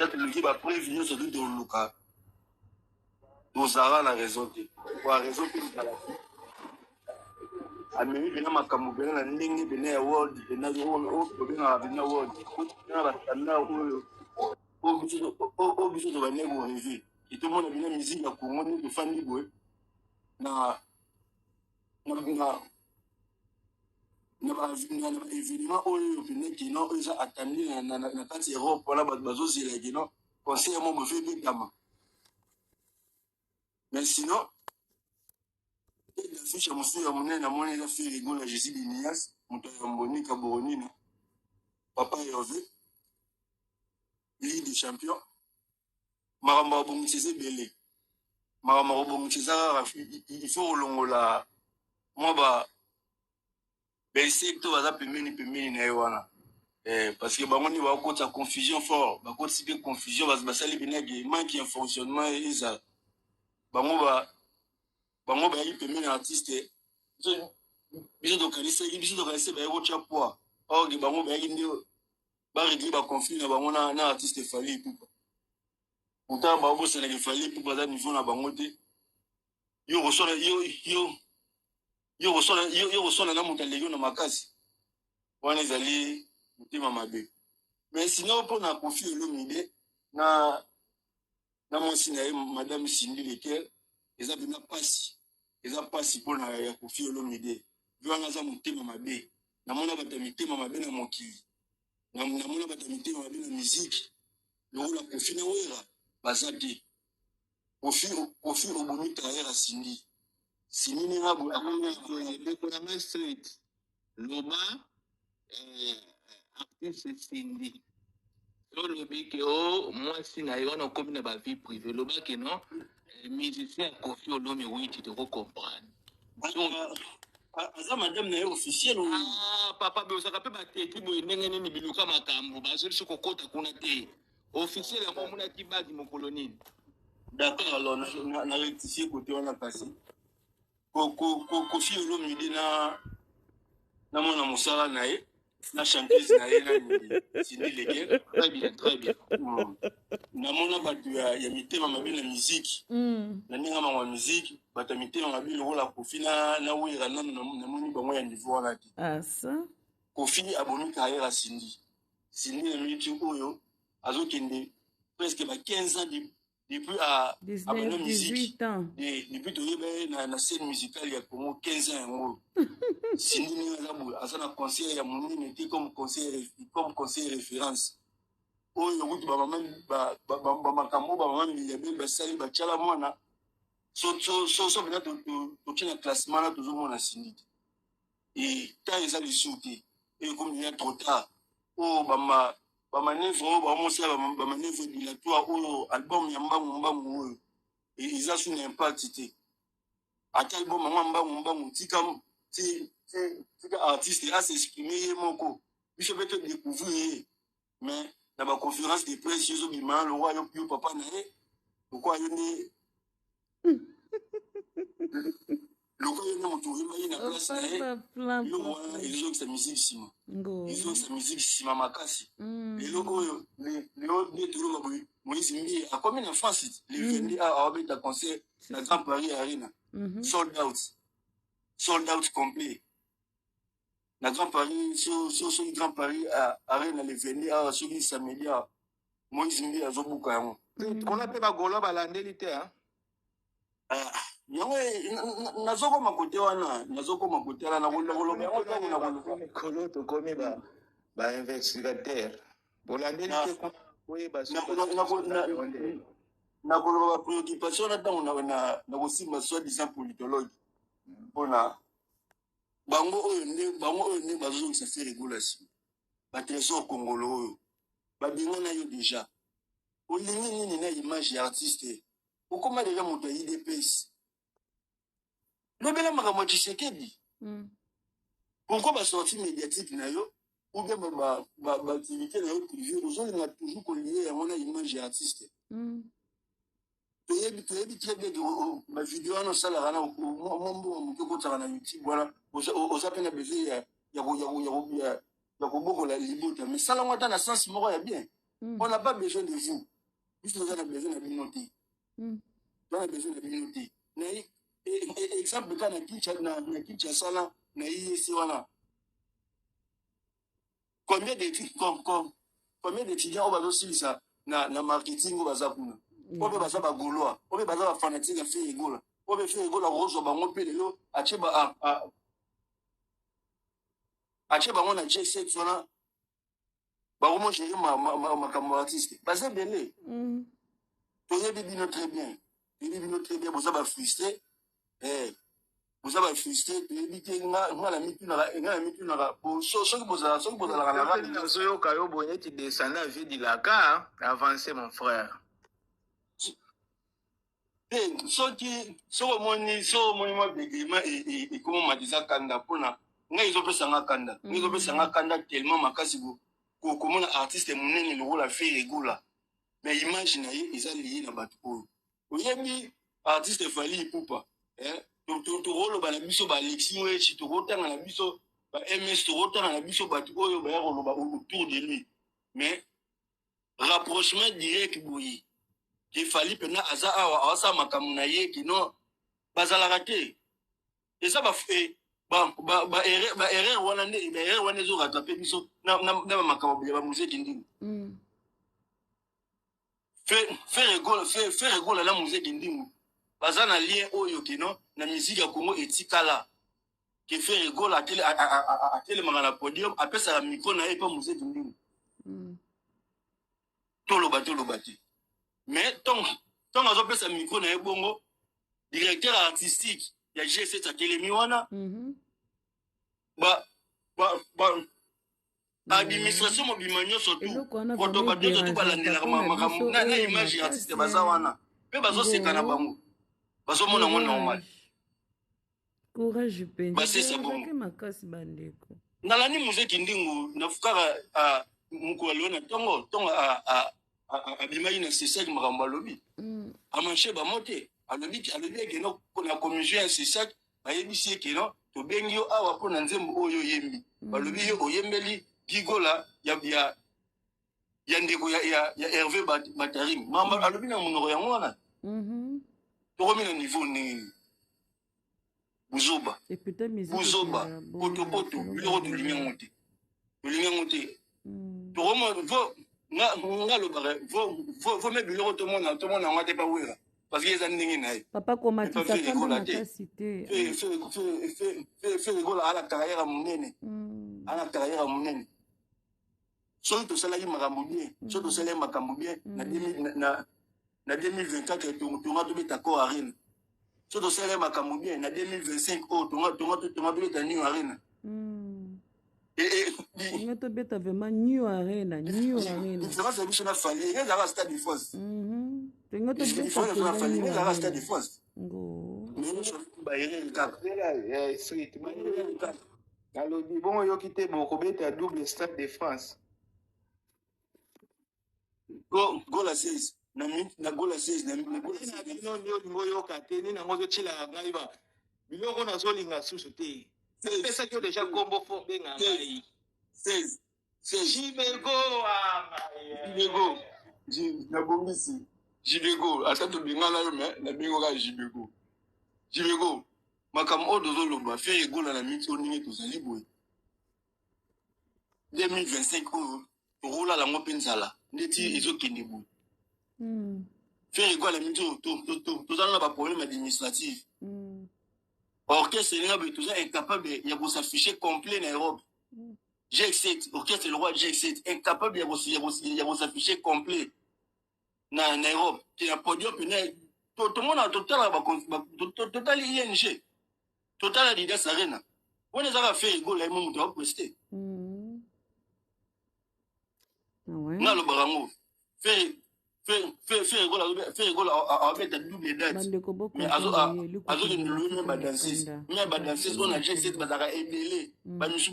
tête le va prévenir ce truc de Luka. Dozara la raison. Pour la raison que nous avons. Amemi bina makambo bina na ndenge bina ya world bina o bina bina world bina ba tanda o biso to bane go rêver et tout le monde bina musique ya Congo ni de fandi boy na événement oyo bina kino eza attendu na kati Europe wala bazo zela kino conseil mo me fait bitama mais sinon la fiche à monsieur à mon nez, à mon nez, la fille rigole, je suis d'Inias, mon père Mboni, Kaboronine, papa Hervé, Ligue des champions, Maramba Bongisé Belé, Maramba Bongisé, il faut au long là, moi, ben, c'est que tu vas appeler Naïwana. Parce que, on y va côté confusion fort, bah, côté si confusion, bah, ça, les bénéfices, manque un fonctionnement, et ça, bah, bango ba yi pemene artiste biso to kanisa ba yoko chapwa or ge bango ba yi ndio ba régler ba conflit na bango na artiste Fally Ipupa pourtant ba bo sena ke Fally Ipupa za niveau na bango te yo reçoit na mutalego na makasi wana ezali mutima mabe mais sinon pour na Koffi Olomide na mwasi na ye madame Cindy Lekel eza bina pasi pour na ya Koffi Olomide viwana za mutema mabe na mona bata mitema mabe na mokili na mona bata mitema mabe na musique le rôle Koffi na wera bazati Koffi oboni carrière Cindy ni rabu akonga Bekorama Street Loba artiste Cindy lobi ke o mwasi na yo na komi na ba vie privée loba ke non musicien Koffi Olomide oui tu te comprendre aza madame na ye officiel papa be osaka pe bateki boye ndenge nini biluka makambo bazoli soko kota kuna te officiel yango mona kibaki mokolo nini d'accord alors na rectifier côté wana kasi Koffi Olomide na mona mosala na ye na chanteuse na ye na Cindy Lekel très bien na mona bato ya mitema mabe na musique na ndenge ma musique bato ya mitema mabe lokola Koffi na wera na moni bango ya niveau wana te ça Koffi abomi carrière à Cindy na minute oyo azokende presque 15 ans depuis à 18 ans depuis toyeba na scène musicale ya Congo 15 ans yango Cindy ni aza na concert ya monene te comme conseil référence oyo kuti bamakambo bamama miliabe basali batiala mwana so bena totie na classement na tozomona Cindy te et tant eza lisu te et comme il y a trop tard oyo bamanevre oyo bamosala bamanevre dilatoire oyo album ya mbangu oyo eza su na impact te ata album yango mbangu tika artiste asexprime ye moko biso mpe todécouvrir ye mais na baconférence de presse ezobima lokwa yo papa na ye lokwa yo nde moto oyeba ye na place na ye yo wana ezokisa musique nsima makasi lelo oyo leo nde toloba boye Moïse Mbie akomi na France le 22 awabeta concert na Grand Paris Arena sold out complet na Grand Paris soki Grand Paris Arena le 22 soki samedi Moïse Mbie azobuka yango kuna pe bagolo balandeli te yango nazokoma kote wana nakoloba yango ntango nakolo tokomi bainvestigateur bolandeli te nakoloba bapréoccupation na ntango nakosimba soi-disant politologue mpona bango oyo nde bazozongisa fe régulation batrésor congolo oyo babinga na yo déjà olingi nini na image ya artiste okoma deja moto ya idps lobela makambo ya Tshisekedi pourquoi basorti médiatique na yo ou bien baactivité na yo privé ozolinga toujours kolie yango na image ya artiste toyebi très bien bavideo wana osalaka na mbongo moke okotaka na YouTube wana oza mpe na besoin ya kobokola libota mais salango ata na sens moko ya bien On n'a pas besoin de vous. Juste nous avons besoin de la communauté. On a besoin de la communauté. Exemple, quand on a Kinshasa, on a ici, voilà. Combien d'étudiants ont aussi ça na marketing ou baza kuna? On peut baza ba gaulois, on peut baza ba fanatique à faire égola. On peut faire égola rose ba mon pe lelo ache ba ache ba on a G7 voilà. Ba comment gérer ma artiste. Baza belé. Vous avez dit très bien. Vous avez dit très bien, vous avez frustré. Vous avez frustré. Vous avez dit que vous avez mis tout dans la pour ceux qui vous avez tu descends à vie de la car, avancez mon frère. Ceux qui sont moniment bégaiement et comment m'a dit ça kanda pour na ils ont fait ça kanda. Ils ont fait ça kanda tellement makasi comment artiste monene le rôle a fait régola. Mais imaginez ils ont lié na bateau. Vous avez mis artiste Fally Ipupa. Tu rôle ba la biso ba Alexis Wechi tu rotanga na biso ba MS tu rotanga na biso bateau oyo ba roloba autour de lui. Mais rapprochement direct boyi. Qu'il fallait pendant aza awa asa makamuna ye kino bazala raté et ça ba erreur wana ne erreur wana zo rattraper biso na makabo ya musée kindingu faire rigole la musée kindingu bazana lien oyo kino na musique ya Congo etikala que faire rigole à tele mangala podium après ça la micro na e pas musée kindingu tolo bati. Mais tant on a fait sa micro na ebongo directeur artistique ya G7 à Telemiwana administration mobimanyo surtout protocole surtout balandela na image artiste bazawana pe bazo sekana bango bazo mona ngo normal courage pende basi ça bon makasi bandeko nalani muziki ndingu nafukara mukolo na tongo abimai na CSAC makambo alobi amanche bamote alobi ekeno na commission ya CSAC bayebisi ekeno tobengi yo awa mpo na nzembo oyo yembi balobi yo oyembeli gigola ya ndeko ya Hervé Batarim mama alobi na monoko yango wana tokomi na niveau nini buzoba poto biloko tolingi yango te tokoma nga lobaka vo me biloko tomona yango te pa wera parce que eza ndenge na ye papa komatisa kanda makasi te fe rigola ala carrière ya monene soki tosalaki makambo bien soki tosalaki makambo bien na 2024 tonga tobeta ko arena soki tosalaki makambo bien na 2025 oyo tonga tobeta new arena on te bête vraiment new arena différence ya biso na Fally ezalaka stade de France ezalaka stade de France alobi bongo yoki te bokobeta double stade de France gola 16 na gola 16 na bino ndio lingo yoka te ni nango zotilaka ngai ba biloko nazolinga susu te pesaki yo deja kombo fo benga ngai 16 Jibego nabombisi Jibego ata tobengana yo me nabengaka Jibego makambo oyo tozoloba fe egola na miti oyo ndenge tozali boye 2025 oyo tokolala yango mpe nzala ndeti ezokende boye fe egola na miti oyo tozala na baproblème administrative orchestre elinga boye toza incapable ya kosaffiche complet na Europe G7 orchestre le roi G7 incapable ya s'afficher complet na Europe qui a podium pene tout le monde a total ING total Adidas Arena on les a fait go la monde doit prester na le barango fait go avec la double date mais azo le badansis mais badansis on a G7 bazaka ebele ba misu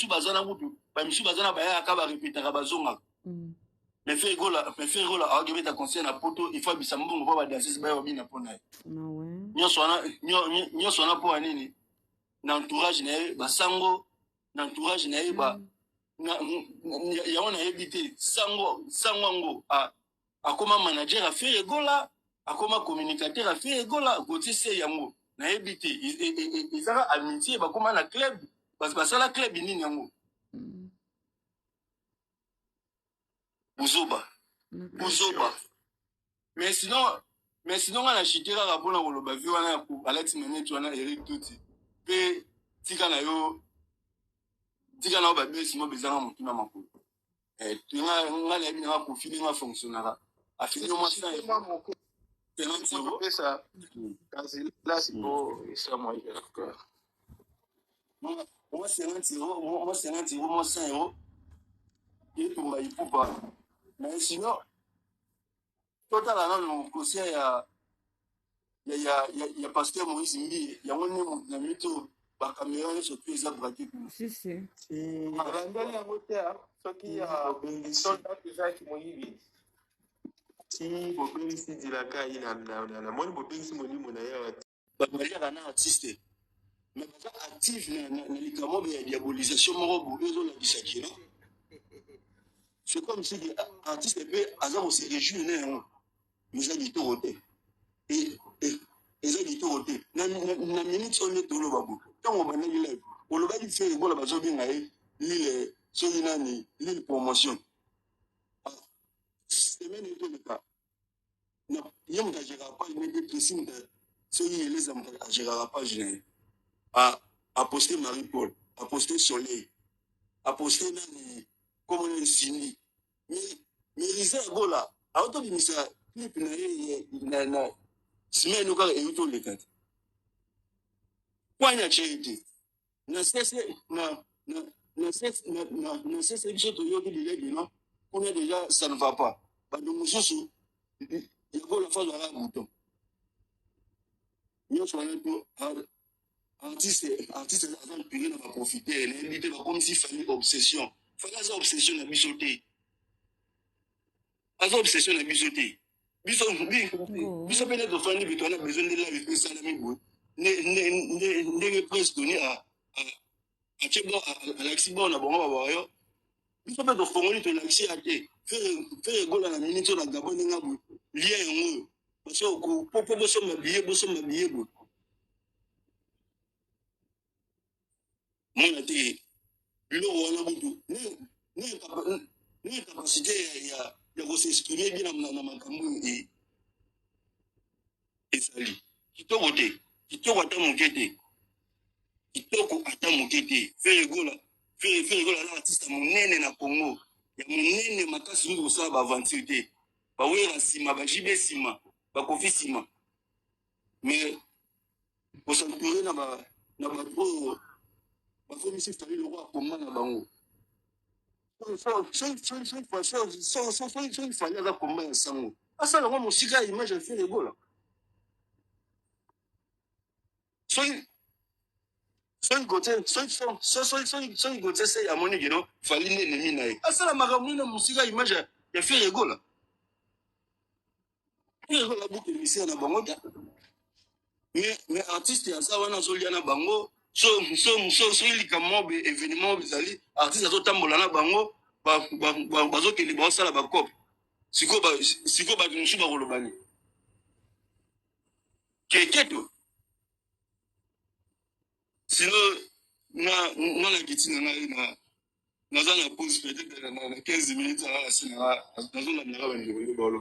bazana butu ba misu bazana baya ka ba répéter ka bazonga mais fait go la a gagné ta conseil na poto il faut bisa mbongo ba badansis ba yobi na pona nyo sona po nini na entourage na ba sango na entourage na ba yango nayebi te sango yango akoma manager affaire egola akoma communicateur affaire egola Gauthier se yango nayebi te ezaka amitié bakoma na club basala club nini yango buzoba mais sinon nga na chité kaka mpona koloba vi wana alati maneti wana Eric Tuti mpe tika na yo babesimo bezanga motu na makolo nga nayebi nanga confine nga fonctionnera afini yo mwasa moi 50 euros, moi 100 euros, et tout m'a pas. Mais sinon, total, le conseil, il y a pasteur Maurice Mbi, il y a un mytho, par caméra, sur tous les abraqués. Si. Artiste. Mais actif dans la diabolisation, c'est comme si l'artiste se réjouit, mais il dit tout. Et ils ont dit tout. La minute, on est tout le babou. Quand on va live, on va dire que bon, la base bien l'île promotion. C'est même tout le cas. Non, il y a pas de précis. Ceux qui les aiment, je ne pas gêner. À poster Marie-Paul, à poster Soleil, à poster Nani, comme on est Cindy. Mais Risa Gola, à autant de ça, clip na semaine nous et tout les quatre. Point à charité. Na cesse biso to yoki dilegi non. On est déjà ça ne va pas. Ba de mususu il y a la phase à bouton. Nous sommes artiste avant de payer on va profiter l'idée va comme s'il fallait obsession. Fallait ça obsession na bisoté. Azo obsession na bisoté. Biso peut-être de famille mais on a besoin de la vie ça la mibo. Ne presque donner à Tchebo à l'accident na bongo ba yo. Biso peut-être de fongoli to l'accès à te. Faire gola na minute na Gabon nga bu. Lien yango. Parce que popo boso mabiye bo. Mon été, le roi Nabutu, n'est capacité à s'exprimer bien dans ma camoufle et sali. Qui t'a voté, qui t'a voté mon quête, qui t'a voté mon quête, fais le gola, l'artiste à mon nez na Congo, il y a mon nez ma casse nous ça va avancer. Bah oui, la sima, bah jibé sima, bah kofi sima. Mais pour s'entourer na ba trop. Comme si fallait le roi comme na bango. Il fallait la combat ensemble. Ah ça le roi mon cigare image a fait les gola. Soy côté c'est à mon niveau fallait l'ennemi naï. Ah ça la maramuna mon cigare image a fait les gola. Il a la boucle ici na bango. Mais artiste ya ça wana solia na bango. So il comme événement bizali artiste azotambola na bango bazokeli basala bakop siko ba musu ba kolobani keketo sinon na kitina na za na pause peut-être na 15 minutes à la sina na zona na ba ndeko ba